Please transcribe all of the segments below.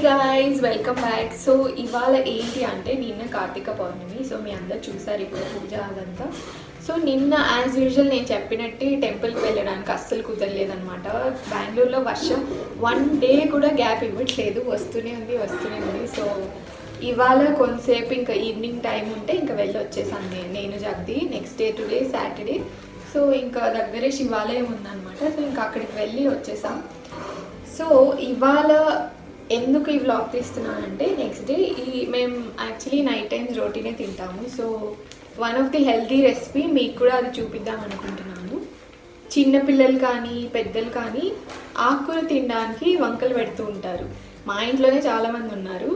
Guys welcome back. So ఇవాళ ఏంటి అంటే నిన్న కార్తీక పౌర్ణమి. సో మీ అందరు చూసారు ఇప్పుడు పూజ అదంతా. సో నిన్న యాజ్ యూజువల్ నేను చెప్పినట్టే టెంపుల్కి వెళ్ళడానికి అస్సలు కుదరలేదనమాట. బెంగళూరులో వర్షం 1 డే కూడా గ్యాప్ ఇవ్వట్లేదు, వస్తూనే ఉంది. సో ఇవాళ కొంతసేపు ఇంకా ఈవినింగ్ టైం ఉంటే ఇంకా వెళ్ళి వచ్చేసాను నేను జగది. Next day today Saturday. So ఇంకా దగ్గరే శివాలయం ఉందన్నమాట. సో ఇంకా అక్కడికి వెళ్ళి వచ్చేసాం. సో ఇవాళ ఎందుకు ఈ వ్లాగ్ తీస్తున్నానంటే నెక్స్ట్ డే మేము యాక్చువల్లీ నైట్ టైమ్స్ రోటీనే తింటాము. So one of the healthy recipe మీకు కూడా అది చూపిద్దాం అనుకుంటున్నాను. చిన్నపిల్లలు కానీ పెద్దలు కానీ ఆకుకూర తినడానికి వంకలు పెడుతూ ఉంటారు. మా ఇంట్లోనే చాలామంది ఉన్నారు.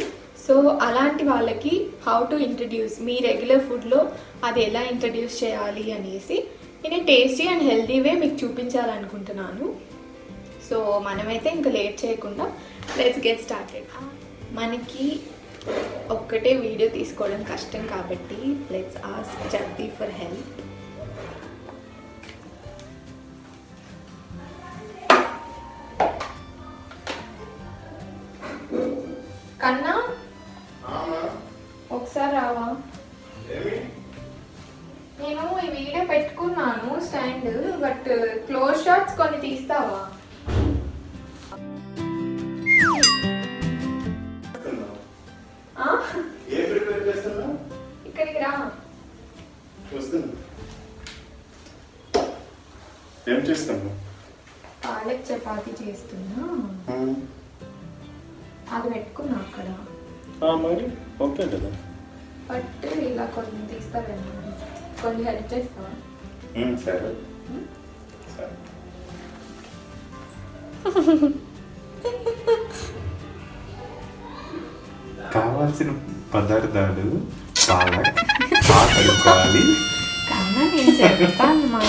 సో అలాంటి వాళ్ళకి how to introduce me regular ఫుడ్లో అది ఎలా ఇంట్రడ్యూస్ చేయాలి అనేసి నేను టేస్టీ అండ్ హెల్తీ వే మీకు చూపించాలనుకుంటున్నాను. సో మనమైతే ఇంకా లేట్ చేయకుండా లెట్స్ గెట్ స్టార్టెడ్. మనకి ఒక్కటే వీడియో తీసుకోవడం కష్టం కాబట్టి let's ask Jagadi for help. కన్నా ఒకసారి రావా? నేను ఈ వీడియో పెట్టుకున్నాను స్టాండ్, బట్ క్లోజ్ షాట్స్ కొన్ని తీస్తావా? ఇక్కడికి రా. ఏం చేస్తాను? పాలక్ చపాతీ చేస్తున్నా. అది పెట్టుకున్నా అక్కడ. మరి ఓకే కదా. బట్ ఇలా కొన్ని తీస్తావేమో, కొన్ని హెల్ప్ చేస్తావా? సరే. కావాల్సిన పదార్థాలు పాలక్ కడుక్కోవాలి. కన్నా నేను చెప్తాను.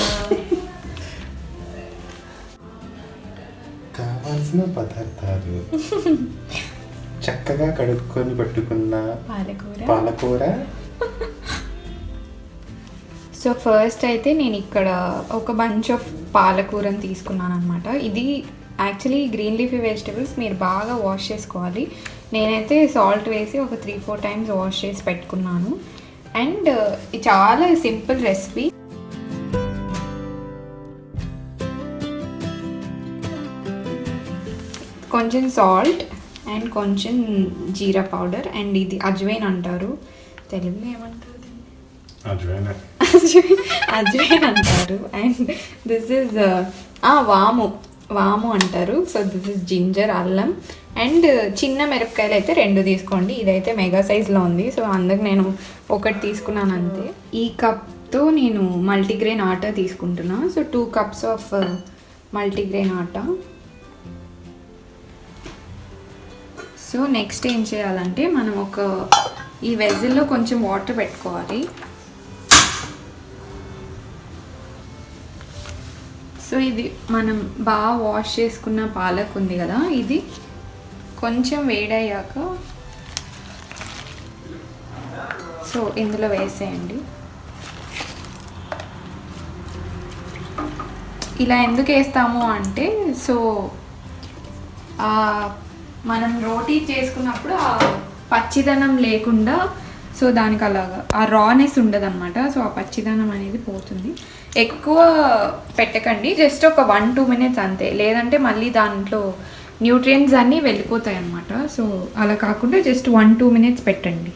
కావాల్సిన పదార్థాలు చక్కగా కడుక్కొని పట్టుకున్న పాలకూర. సో ఫస్ట్ అయితే నేను ఇక్కడ ఒక బంచ్ ఆఫ్ పాలకూరని తీసుకున్నాను అనమాట. ఇది యాక్చువల్లీ గ్రీన్ లీఫీ వెజిటబుల్స్ మీరు బాగా వాష్ చేసుకోవాలి. నేనైతే సాల్ట్ వేసి ఒక 3-4 టైమ్స్ వాష్ చేసి పెట్టుకున్నాను. అండ్ ఇది చాలా సింపుల్ రెసిపీ. కొంచెం సాల్ట్ అండ్ కొంచెం జీరా పౌడర్ అండ్ ఇది అజ్వైన్ అంటారు. తెలుగులో ఏమంటారు? అజ్వైన్ అంటారు. అండ్ దిస్ ఇస్ వాము అంటారు. సో దిస్ ఇస్ జింజర్, అల్లం. అండ్ చిన్న మిరపకాయలు అయితే 2 తీసుకోండి. ఇదైతే మెగా సైజ్లో ఉంది, సో అందుకు నేను 1 తీసుకున్నాను అంతే. ఈ కప్తో నేను మల్టీగ్రెయిన్ ఆటా తీసుకుంటున్నా. So 2 cups of multigrain atta. So next ఏం చేయాలంటే మనం ఈ వెజిల్లో కొంచెం వాటర్ పెట్టుకోవాలి. సో ఇది మనం బాగా వాష్ చేసుకున్న పాలక్ ఉంది కదా, ఇది కొంచెం వేడయ్యాక సో ఇందులో వేసేయండి. ఇలా ఎందుకు వేస్తాము అంటే సో మనం రోటీ చేసుకున్నప్పుడు ఆ పచ్చిదనం లేకుండా, సో దానికి అలాగా ఆ రానెస్ ఉండదు అనమాట. సో ఆ పచ్చిదనం అనేది పోతుంది. ఎక్కువ పెట్టకండి, జస్ట్ ఒక 1-2 మినిట్స్ అంతే, లేదంటే మళ్ళీ దాంట్లో న్యూట్రియంట్స్ అన్నీ వెళ్ళిపోతాయి అన్నమాట. సో అలా కాకుండా జస్ట్ 1-2 మినిట్స్ పెట్టండి.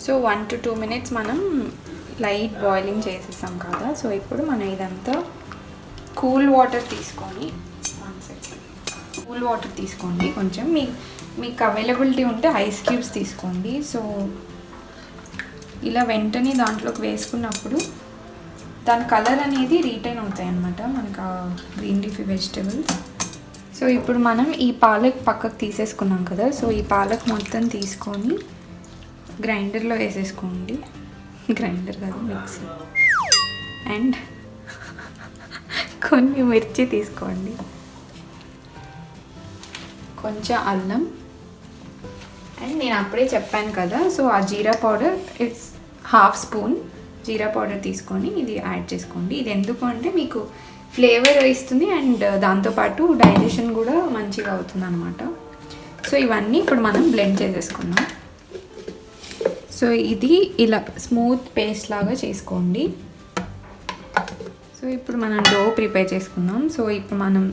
సో 1 to 2 మినిట్స్ మనం లైట్ బాయిలింగ్ చేసేసాం కదా. సో ఇప్పుడు మనం ఇదంతా కూల్ వాటర్ తీసుకొని కొంచెం మీకు అవైలబిలిటీ ఉంటే ఐస్ క్యూబ్స్ తీసుకోండి. సో ఇలా వెంటనే దాంట్లోకి వేసుకున్నప్పుడు దాని కలర్ అనేది రీటైన్ అవుతాయి అన్నమాట మనకు ఆ గ్రీన్ లీఫీ వెజిటేబుల్స్. సో ఇప్పుడు మనం ఈ పాలక్ పక్కకు తీసేసుకున్నాం కదా, సో ఈ పాలక్ మొత్తం తీసుకొని గ్రైండర్లో వేసేసుకోండి. గ్రైండర్ కాదు, మిక్సీ. అండ్ కొన్ని మిర్చి తీసుకోండి, కొంచెం అల్లం, అండ్ నేను అప్పుడే చెప్పాను కదా, సో ఆ జీరా పౌడర్ ఇట్స్ 1/2 స్పూన్ జీరా పౌడర్ తీసుకొని ఇది యాడ్ చేసుకోండి. ఇది ఎందుకు అంటే మీకు ఫ్లేవర్ ఇస్తుంది అండ్ దాంతోపాటు డైజెషన్ కూడా మంచిగా అవుతుంది అనమాట. సో ఇవన్నీ ఇప్పుడు మనం బ్లెండ్ చేసేసుకున్నాం. సో ఇది ఇలా స్మూత్ పేస్ట్ లాగా చేసుకోండి. సో ఇప్పుడు మనం డో ప్రిపేర్ చేసుకుందాం. సో ఇప్పుడు మనం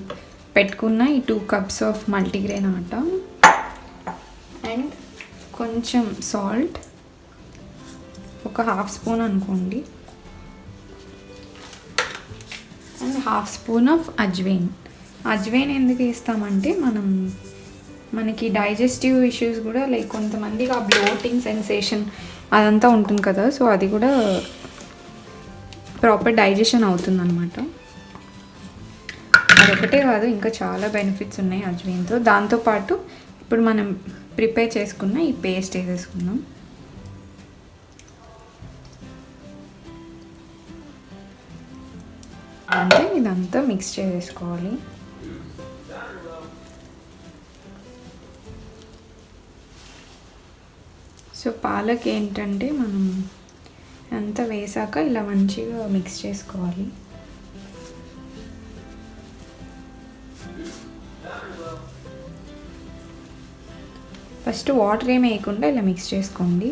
పెట్టుకున్న ఈ 2 cups of multigrain atta and కొంచెం సాల్ట్, ఒక 1/2 స్పూన్ అనుకోండి, and 1/2 spoon of ajwain. Ajwain ఎందుకు వేస్తామంటే మనకి డైజెస్టివ్ ఇష్యూస్ కూడా లైక్ కొంతమందికి ఆ బ్లోటింగ్ సెన్సేషన్ అదంతా ఉంటుంది కదా, సో అది కూడా ప్రాపర్ డైజెషన్ అవుతుందన్నమాట. అదొకటే కాదు, ఇంకా చాలా బెనిఫిట్స్ ఉన్నాయి అజ్వైన్తో. దాంతోపాటు ఇప్పుడు మనం ప్రిపేర్ చేసుకున్న ఈ పేస్ట్ వేసేసుకుందాం. అంటే ఇదంతా మిక్స్ చేసేసుకోవాలి. సో పాలక్ ఏంటంటే మనం అంతా వేసాక ఇలా మంచిగా మిక్స్ చేసుకోవాలి. ఫస్ట్ వాటర్ ఏమి వేయకుండా ఇలా మిక్స్ చేసుకోండి.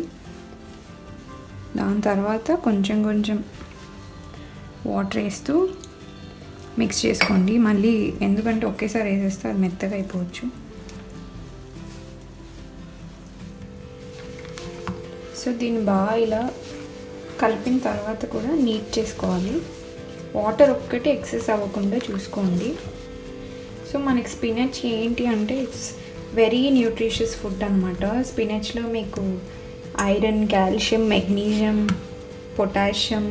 దాని తర్వాత కొంచెం కొంచెం వాటర్ వేస్తూ మిక్స్ చేసుకోండి. మళ్ళీ ఎందుకంటే ఒకేసారి వేసేస్తే అది మెత్తగా అయిపోవచ్చు. సో దీన్ని బాగా ఇలా కలిపిన తర్వాత కూడా నీట్ చేసుకోవాలి. వాటర్ ఒక్కటి ఎక్సెస్ అవ్వకుండా చూసుకోండి. సో మనకి స్పినచ్ ఏంటి అంటే ఇట్స్ వెరీ న్యూట్రిషియస్ ఫుడ్ అనమాట. స్పినచ్లో మీకు ఐరన్, కాల్షియం, మెగ్నీషియం, పొటాషియం,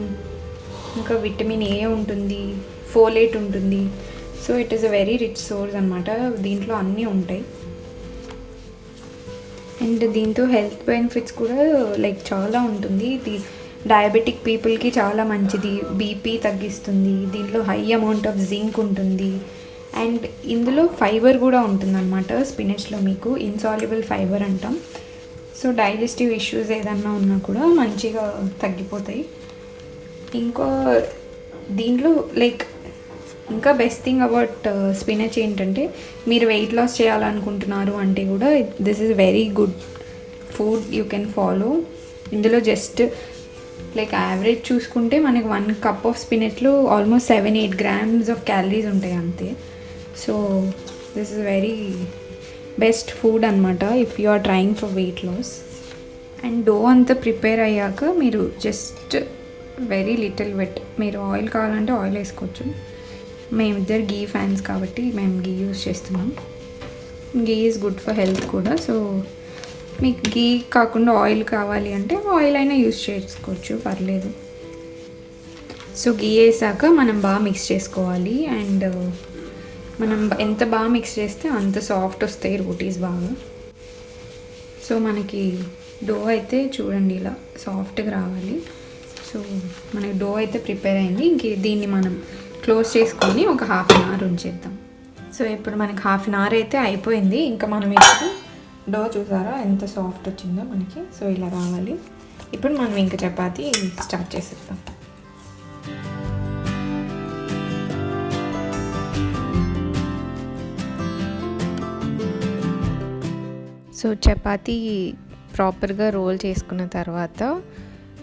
ఇంకా విటమిన్ ఏ ఉంటుంది, ఫోలేట్ ఉంటుంది. So it is a very rich source అనమాట. దీంట్లో అన్నీ ఉంటాయి. అండ్ దీంతో హెల్త్ బెనిఫిట్స్ కూడా లైక్ చాలా ఉంటుంది. ఇది డయాబెటిక్ పీపుల్కి చాలా మంచిది, బీపీ తగ్గిస్తుంది. దీంట్లో హై అమౌంట్ ఆఫ్ జింక్ ఉంటుంది. అండ్ ఇందులో ఫైబర్ కూడా ఉంటుందన్నమాట. స్పినచ్లో మీకు ఇన్సాల్యుబుల్ ఫైబర్ అంటాం. సో డైజెస్టివ్ ఇష్యూస్ ఏదన్నా ఉన్నా కూడా మంచిగా తగ్గిపోతాయి. ఇంకో దీంట్లో లైక్ ఇంకా బెస్ట్ థింగ్ అబౌట్ స్పినచ్ ఏంటంటే మీరు వెయిట్ లాస్ చేయాలనుకుంటున్నారు అంటే కూడా this is very good food you can follow. ఇందులో జస్ట్ లైక్ యావరేజ్ చూసుకుంటే మనకి 1 cup ఆఫ్ స్పినచ్లో ఆల్మోస్ట్ 7-8 grams ఆఫ్ క్యాలరీస్ ఉంటాయి అంతే. So this is very best food అనమాట if you are trying for weight loss. And dough అంతా prepare అయ్యాక మీరు జస్ట్ వెరీ లిటిల్ వెట్, మీరు ఆయిల్ కావాలంటే ఆయిల్ వేసుకోవచ్చు. మేమిద్దరు గీ ఫ్యాన్స్ కాబట్టి మేము గీ యూస్ చేస్తున్నాం. Ghee is good for health కూడా. సో మీకు గీ కాకుండా ఆయిల్ కావాలి అంటే ఆయిల్ అయినా యూస్ చేసుకోవచ్చు, పర్లేదు. సో గీ వేసాక మనం బాగా మిక్స్ చేసుకోవాలి. అండ్ మనం ఎంత బాగా మిక్స్ చేస్తే అంత సాఫ్ట్ వస్తాయి రోటీస్ బాగా. సో మనకి డో అయితే చూడండి ఇలా సాఫ్ట్గా రావాలి. సో మనకి డో అయితే ప్రిపేర్ అయింది. ఇంక దీన్ని మనం క్లోజ్ చేసుకొని ఒక 1/2 hour ఉంచేద్దాం. సో ఇప్పుడు మనకి 1/2 hour అయితే అయిపోయింది. ఇంకా మనం ఇప్పుడు డో చూసారా ఎంత సాఫ్ట్ వచ్చిందో మనకి. సో ఇలా రావాలి. ఇప్పుడు మనం ఇంకా చపాతీ స్టార్ట్ చేసేద్దాం. సో చపాతీ ప్రాపర్గా రోల్ చేసుకున్న తర్వాత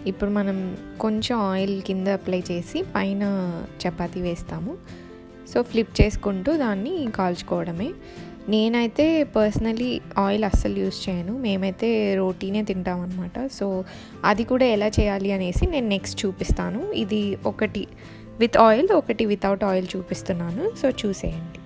ఇప్పుడు మనం కొంచెం ఆయిల్ కింద అప్లై చేసి పైన చపాతీ వేస్తాము. సో ఫ్లిప్ చేసుకుంటూ దాన్ని కాల్చుకోవడమే. నేనైతే పర్సనలీ ఆయిల్ అస్సలు యూస్ చేయను, మేమైతే రోటీనే తింటామన్నమాట. సో అది కూడా ఎలా చేయాలి అనేసి నేను నెక్స్ట్ చూపిస్తాను. ఇది ఒకటి విత్ ఆయిల్, ఒకటి వితౌట్ ఆయిల్ చూపిస్తున్నాను. సో చూసేయండి.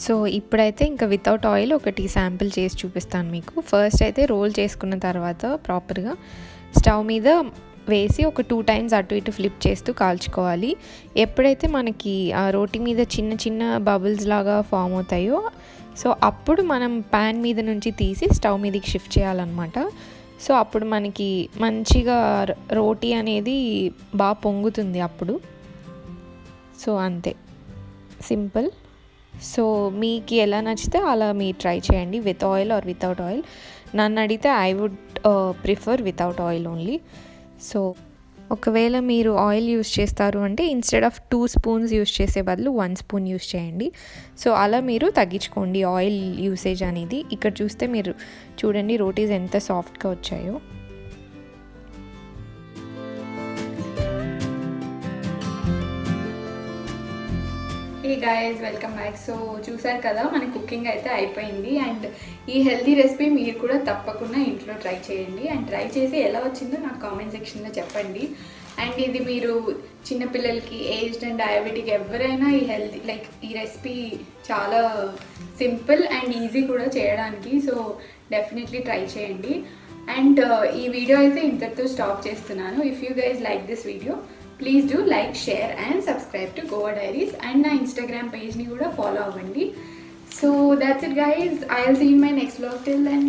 సో ఇప్పుడైతే ఇంకా వితౌట్ ఆయిల్ ఒకటి శాంపిల్ చేసి చూపిస్తాను మీకు. ఫస్ట్ అయితే రోల్ చేసుకున్న తర్వాత ప్రాపర్గా స్టవ్ మీద వేసి ఒక 2 టైమ్స్ అటు ఇటు ఫ్లిప్ చేస్తూ కాల్చుకోవాలి. ఎప్పుడైతే మనకి ఆ రోటీ మీద చిన్న చిన్న బబుల్స్ లాగా ఫామ్ అవుతాయో సో అప్పుడు మనం ప్యాన్ మీద నుంచి తీసి స్టవ్ మీదకి షిఫ్ట్ చేయాలన్నమాట. సో అప్పుడు మనకి మంచిగా రోటీ అనేది బాగా పొంగుతుంది అప్పుడు. సో అంతే, సింపుల్. సో మీకు ఎలా నచ్చితే అలా మీరు ట్రై చేయండి, with oil or without oil. నన్ను అడిగితే I would prefer without oil only. So ఒకవేళ మీరు ఆయిల్ యూస్ చేస్తారు అంటే ఇన్స్టెడ్ ఆఫ్ 2 స్పూన్స్ యూస్ చేసే బదులు 1 స్పూన్ యూస్ చేయండి. సో అలా మీరు తగ్గించుకోండి ఆయిల్ యూసేజ్ అనేది. ఇక్కడ చూస్తే మీరు చూడండి రోటీస్ ఎంత సాఫ్ట్గా వచ్చాయో. Hey guys, welcome back. So చూసారు కదా మన కుకింగ్ అయితే అయిపోయింది. అండ్ ఈ హెల్తీ రెసిపీ మీరు కూడా తప్పకుండా ఇంట్లో ట్రై చేయండి. అండ్ ట్రై చేసి ఎలా వచ్చిందో నాకు కామెంట్ సెక్షన్లో చెప్పండి. అండ్ ఇది మీరు చిన్నపిల్లలకి, ఏజ్డ్ అండ్ డయాబెటిక్ ఎవరైనా ఈ హెల్తీ ఈ రెసిపీ చాలా సింపుల్ అండ్ ఈజీ కూడా చేయడానికి. సో డెఫినెట్లీ ట్రై చేయండి. అండ్ ఈ వీడియో అయితే ఇంతటితో స్టాప్ చేస్తున్నాను. If you guys like this video, please do like, share and subscribe to Goa diaries. And నా ఇన్స్టాగ్రామ్ పేజ్ని కూడా ఫాలో అవ్వండి. So that's it guys, I will see in my next vlog. Till then,